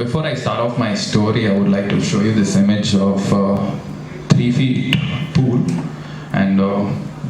Before I start off my story, I would like to show you this image of 3 feet pool and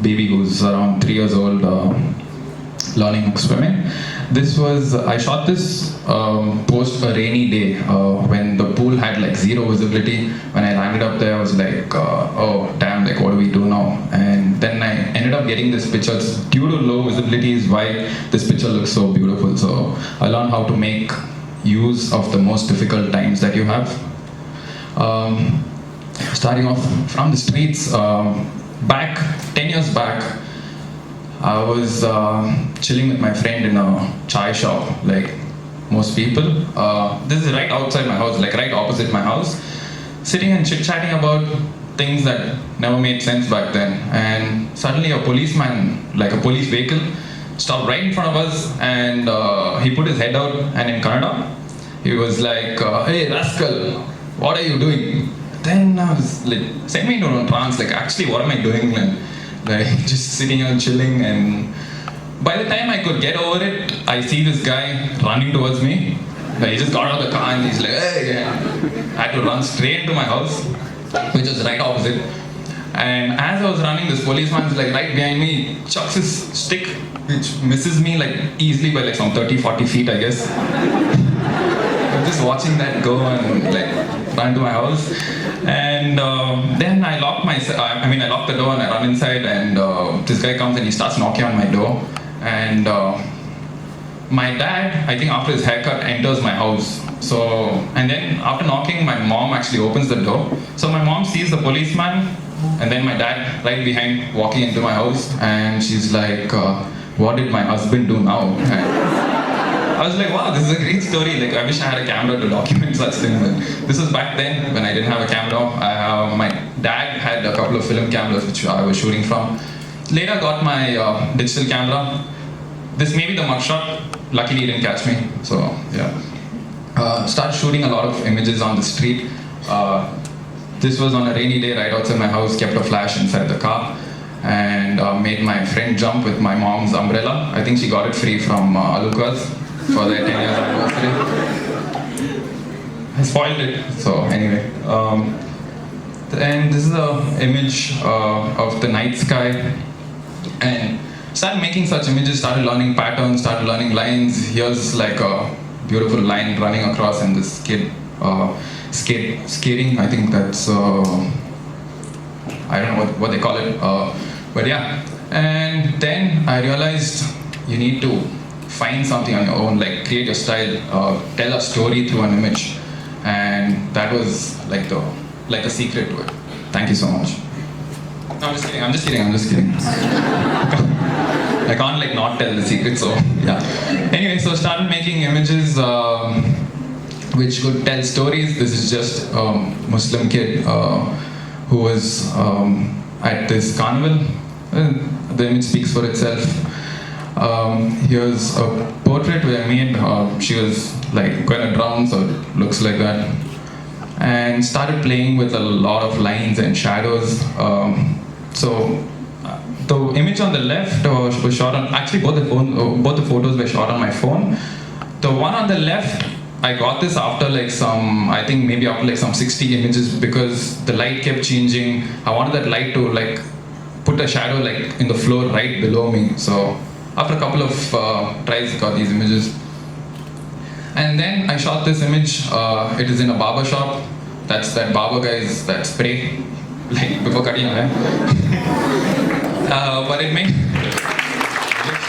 baby who's around 3 years old learning swimming. I shot this post a rainy day when the pool had like zero visibility. When I landed up there, I was like, oh damn, like what do we do now? And then I ended up getting this picture. It's due to low visibility is why this picture looks so beautiful. So I learned how to make use of the most difficult times that you have. Starting off from the streets, 10 years back, I was chilling with my friend in a chai shop, like most people. This is right outside my house, like right opposite my house, sitting and chit-chatting about things that never made sense back then. And suddenly a policeman, like a police vehicle, stopped right in front of us, and he put his head out, and in Kannada, he was like, hey rascal, what are you doing? Then I was like, sent me into a trance, like actually what am I doing? Like just sitting and chilling, and by the time I could get over it, I see this guy running towards me. Like, he just got out of the car and he's like, hey, I had to run straight to my house, which was right opposite. And as I was running, this policeman's like right behind me, chucks his stick, which misses me like easily by like some 30-40 feet, I guess. I'm just watching that go and like run to my house. And then I locked I locked the door and I run inside, and this guy comes and he starts knocking on my door. And my dad, I think after his haircut, enters my house. So, and then after knocking, my mom actually opens the door. So my mom sees the policeman, and then my dad right behind walking into my house, and she's like, what did my husband do now? And I was like, wow, this is a great story. Like, I wish I had a camera to document such things. But this was back then when I didn't have a camera. My dad had a couple of film cameras which I was shooting from. Later got my digital camera. This may be the mugshot. Luckily, he didn't catch me. So, yeah. Started shooting a lot of images on the street. This was on a rainy day right outside my house. Kept a flash inside the car. And made my friend jump with my mom's umbrella. I think she got it free from Alukas for their 10 years anniversary. I spoiled it, so anyway. And this is an image of the night sky. And started making such images, started learning patterns, started learning lines. Here's like a beautiful line running across, and this kid skating. I think that's, I don't know what they call it. But yeah. And then I realized you need to find something on your own, like create your style, tell a story through an image, and that was like a secret to it. Thank you so much. No, I'm just kidding. I can't like not tell the secret, so yeah. Anyway, so started making images which could tell stories. This is just a Muslim kid who was at this carnival. The image speaks for itself. Here's a portrait where I made, she was like going to drown, so it looks like that. And started playing with a lot of lines and shadows. So the image on the left was shot on, actually both the photos were shot on my phone. The one on the left, I got this after like I think maybe after like some 60 images, because the light kept changing. I wanted that light to like put a shadow like in the floor right below me. So after a couple of tries, got these images. And then I shot this image. It is in a barber shop. That's that barber guy's that spray, like before cutting your hair. But it looks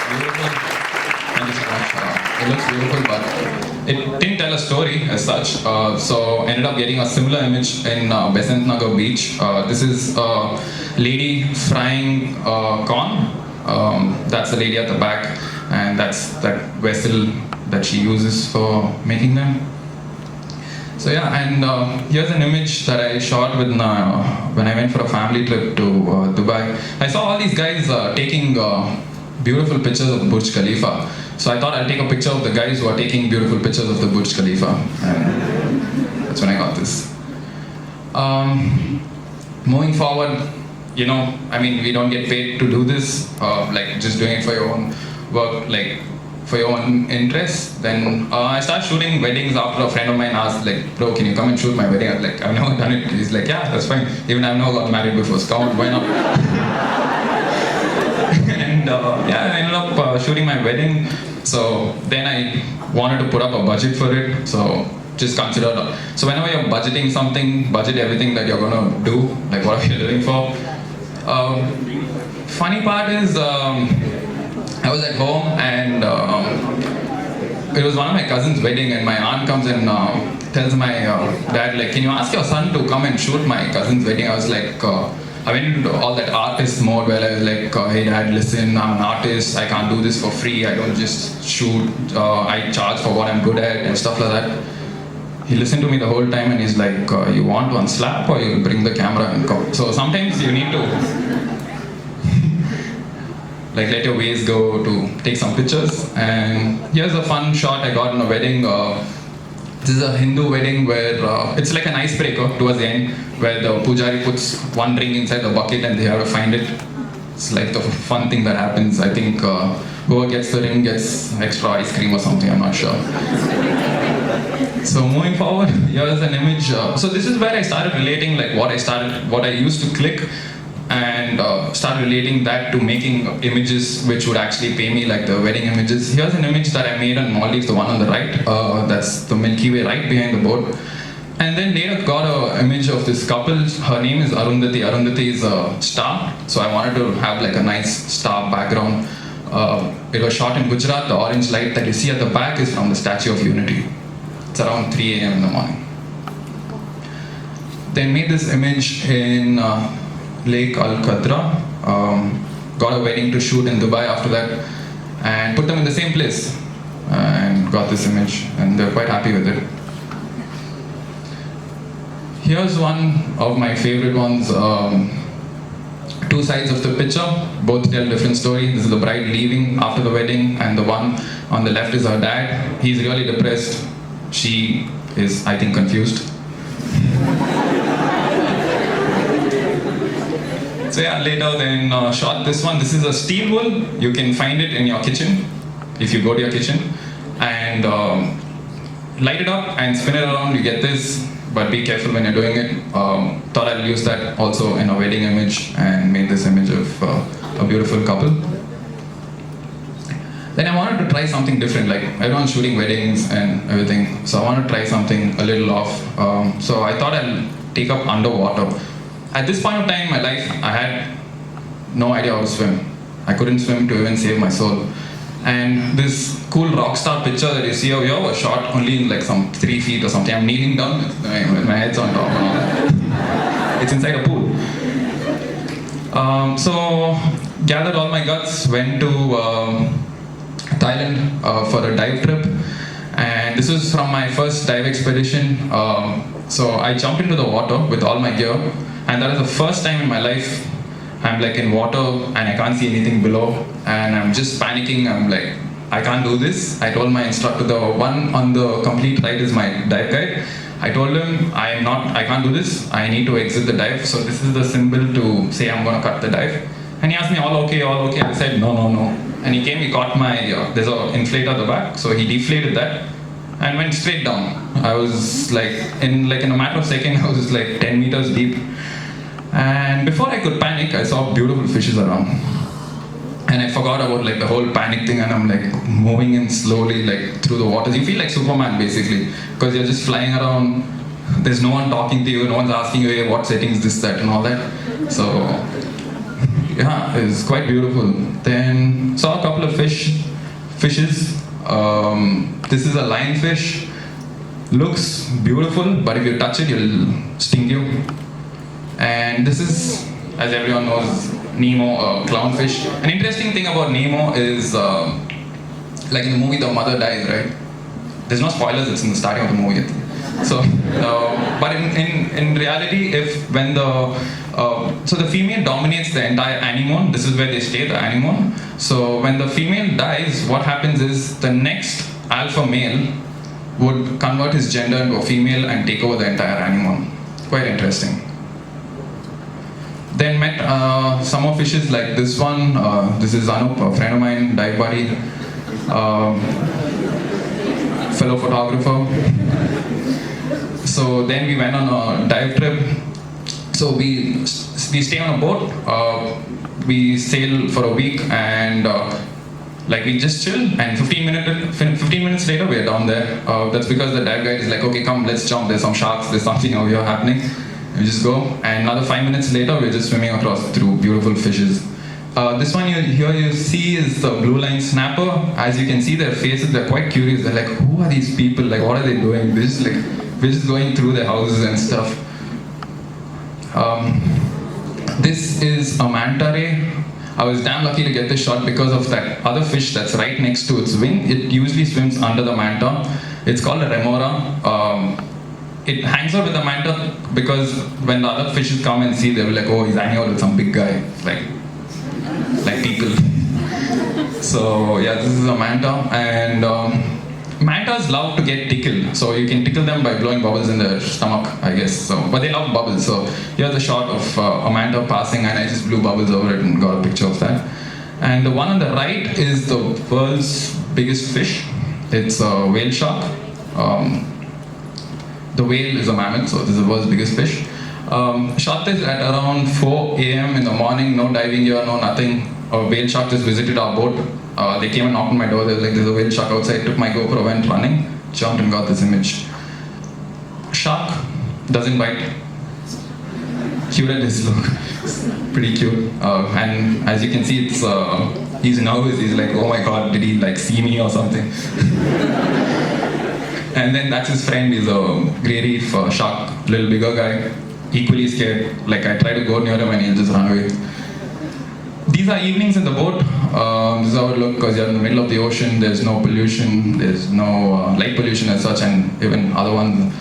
beautiful. Thank you so much. It looks beautiful, but it didn't tell a story as such. So ended up getting a similar image in Besant Nagar beach. This is a lady frying corn. That's the lady at the back, and that's that vessel that she uses for making them. So yeah, and here's an image that I shot with when I went for a family trip to Dubai. I saw all these guys taking beautiful pictures of Burj Khalifa. So I thought I'd take a picture of the guys who are taking beautiful pictures of the Burj Khalifa. And that's when I got this. Moving forward, you know, I mean, we don't get paid to do this, like just doing it for your own work. Like for your own interest. Then I started shooting weddings after a friend of mine asked, like, bro, can you come and shoot my wedding? I was like, I've never done it. He's like, yeah, that's fine. Even I've never got married before, so come on, why not? And yeah, I ended up shooting my wedding. So then I wanted to put up a budget for it. So just consider, so whenever you're budgeting something, budget everything that you're gonna do, like what are you doing for. Funny part is, I was at home and it was one of my cousin's wedding, and my aunt comes and tells my dad, like, can you ask your son to come and shoot my cousin's wedding? I was like, I went into all that artist mode where I was like, hey dad, listen, I'm an artist, I can't do this for free, I don't just shoot, I charge for what I'm good at and stuff like that. He listened to me the whole time and he's like, you want one slap or you'll bring the camera and come. So sometimes you need to like let your ways go to take some pictures. And here's a fun shot I got in a wedding. This is a Hindu wedding where it's like an icebreaker towards the end, where the pujari puts one ring inside the bucket and they have to find it. It's like the fun thing that happens. I think whoever gets the ring gets extra ice cream or something, I'm not sure. So moving forward, here's an image. So this is where I started relating like what I used to click, and start relating that to making images which would actually pay me, like the wedding images. Here's an image that I made on Maldives, the one on the right. That's the Milky Way right behind the boat. And then later got an image of this couple. Her name is Arundhati. Arundhati is a star. So I wanted to have like a nice star background. It was shot in Gujarat. The orange light that you see at the back is from the Statue of Unity. It's around 3 a.m. in the morning. Then made this image in Lake Al-Qadra. Got a wedding to shoot in Dubai after that, and put them in the same place, and got this image, and they're quite happy with it. Here's one of my favorite ones. Two sides of the picture, both tell a different story. This is the bride leaving after the wedding, and the one on the left is her dad. He's really depressed. She is, I think, confused. So yeah, later then shot this one. This is a steel wool. You can find it in your kitchen, if you go to your kitchen. And light it up and spin it around, you get this. But be careful when you're doing it. Thought I'll use that also in a wedding image, and made this image of a beautiful couple. Then I wanted to try something different, like everyone's shooting weddings and everything. So I wanted to try something a little off. So I thought I'll take up underwater. At this point of time in my life, I had no idea how to swim. I couldn't swim to even save my soul. And this cool rock star picture that you see over here was shot only in like some 3 feet or something. I'm kneeling down with my head's on top and all that. It's inside a pool. So gathered all my guts, went to Thailand for a dive trip. And this was from my first dive expedition. So I jumped into the water with all my gear. And that is the first time in my life I'm like in water and I can't see anything below, and I'm just panicking. I'm like, I can't do this. I told my instructor, the one on the complete right is my dive guide. I told him, I can't do this. I need to exit the dive. So this is the symbol to say I'm going to cut the dive. And he asked me, all okay, all okay. I said, no, no, no. And he came, he caught my, there's an inflator at the back. So he deflated that and went straight down. I was like, in a matter of seconds, I was just like 10 meters deep. And before I could panic, I saw beautiful fishes around. And I forgot about like the whole panic thing, and I'm like moving in slowly like through the waters. You feel like Superman basically, because you're just flying around. There's no one talking to you, no one's asking you, hey, what settings, this, that, and all that. So yeah, it's quite beautiful. Then saw a couple of fishes. This is a lionfish. Looks beautiful, but if you touch it, it'll sting you. And this is, as everyone knows, Nemo, a clownfish. An interesting thing about Nemo is, like in the movie, the mother dies, right? There's no spoilers, it's in the starting of the movie. So, but in reality, so the female dominates the entire anemone. This is where they stay, the anemone. So when the female dies, what happens is the next alpha male would convert his gender into a female and take over the entire anemone. Quite interesting. Then met some more fishes like this one. This is Anup, a friend of mine, dive buddy. um, fellow photographer. So then we went on a dive trip. So we stay on a boat. We sail for a week, and like we just chill. And 15 minutes later, we're down there. That's because the dive guide is like, okay, come, let's jump. There's some sharks. There's something over here happening. We just go. And another 5 minutes later, we're just swimming across through beautiful fishes. This one you see is the blue line snapper. As you can see, their faces, they're quite curious. They're like, who are these people? Like, what are they doing? We're just going through their houses and stuff. This is a manta ray. I was damn lucky to get this shot because of that other fish that's right next to its wing. It usually swims under the manta. It's called a remora. It hangs out with the manta because when the other fishes come and see, they'll be like, oh, he's hanging out with some big guy, like people. So yeah, this is a manta, and mantas love to get tickled. So you can tickle them by blowing bubbles in their stomach, I guess. So, but they love bubbles. So here's a shot of a manta passing, and I just blew bubbles over it and got a picture of that. And the one on the right is the world's biggest fish. It's a whale shark. The whale is a mammoth, so this is the world's biggest fish. Shot this at around 4 a.m. in the morning, no diving gear, no nothing. A whale shark just visited our boat. They came and knocked on my door. They were like, there's a whale shark outside. Took my GoPro, went running, jumped and got this image. Shark doesn't bite. Cute at his look. Pretty cute. And as you can see, it's he's nervous. He's like, oh my god, did he like see me or something? And then that's his friend. He's a grey reef shark, little bigger guy, equally scared. Like I try to go near him and he'll just run away. These are evenings in the boat. This is how it looks because you're in the middle of the ocean. There's no pollution. There's no light pollution as such, and even other ones,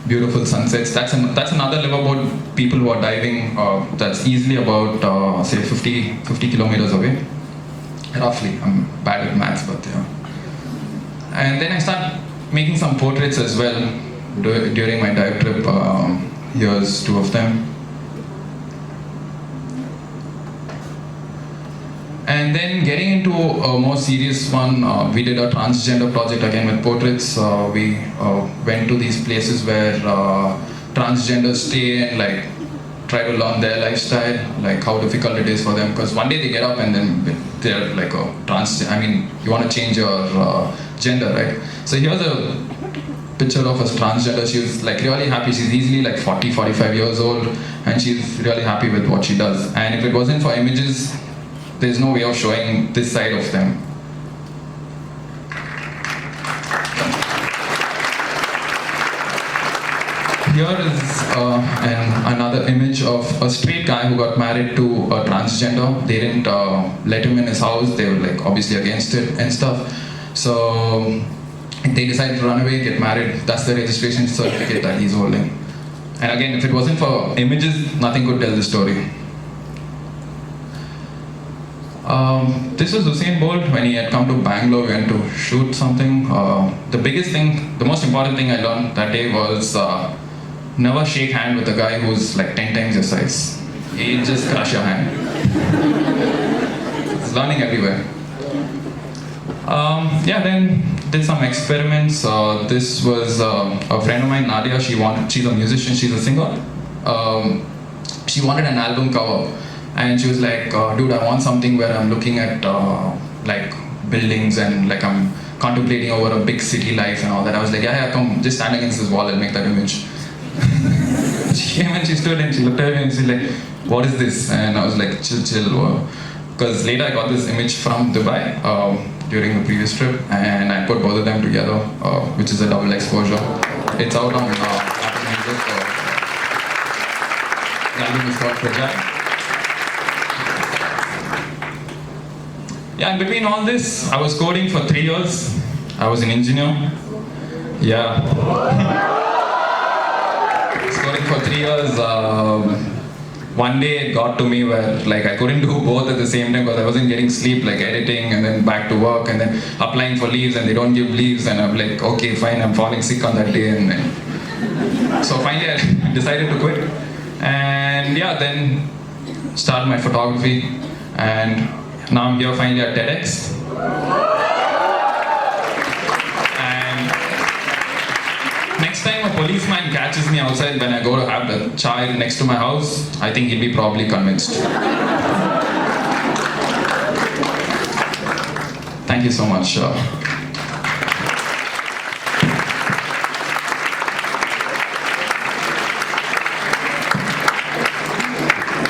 beautiful sunsets. That's another liverboat. People who are diving. That's easily about say 50 kilometers away, roughly. I'm bad at maths, but yeah. And then I start making some portraits as well during my dive trip. Here's two of them. And then getting into a more serious one, we did a transgender project again with portraits. We went to these places where transgenders stay and like try to learn their lifestyle, like how difficult it is for them. Because one day they get up and then they're like a you want to change your gender, right? So here's a picture of a transgender. She was like really happy. She's easily like 45 years old, and she's really happy with what she does. And if it wasn't for images, there's no way of showing this side of them. Here is another image of a straight guy who got married to a transgender. They didn't let him in his house. They were like obviously against it and stuff. So they decided to run away, get married. That's the registration certificate that he's holding. And again, if it wasn't for images, nothing could tell the story. This was Usain Bolt when he had come to Bangalore. We went to shoot something. The most important thing I learned that day was never shake hand with a guy who's like 10 times your size. He'll just crush your hand. It's learning everywhere. Then did some experiments. This was a friend of mine, Nadia. She's a musician. She's a singer. She wanted an album cover. And she was like, dude, I want something where I'm looking at like buildings and like I'm contemplating over a big city life and all that. I was like, yeah, come, just stand against this wall and make that image. She came and she stood and she looked at me and she's like, what is this? And I was like, chill. Because later I got this image from Dubai during the previous trip, and I put both of them together, which is a double exposure. It's out on Apple Music. The album is called Fragile. Yeah, and between all this, I was coding for 3 years. I was an engineer. Yeah. I was coding for 3 years. One day it got to me where like I couldn't do both at the same time because I wasn't getting sleep, like editing and then back to work and then applying for leaves and they don't give leaves, and I'm like, okay, fine, I'm falling sick on that day. And so finally I decided to quit. And yeah, then started my photography, and now I'm here finally at TEDx. next time a policeman catches me outside when I go to have the chai next to my house, I think he'll be probably convinced. Thank you so much.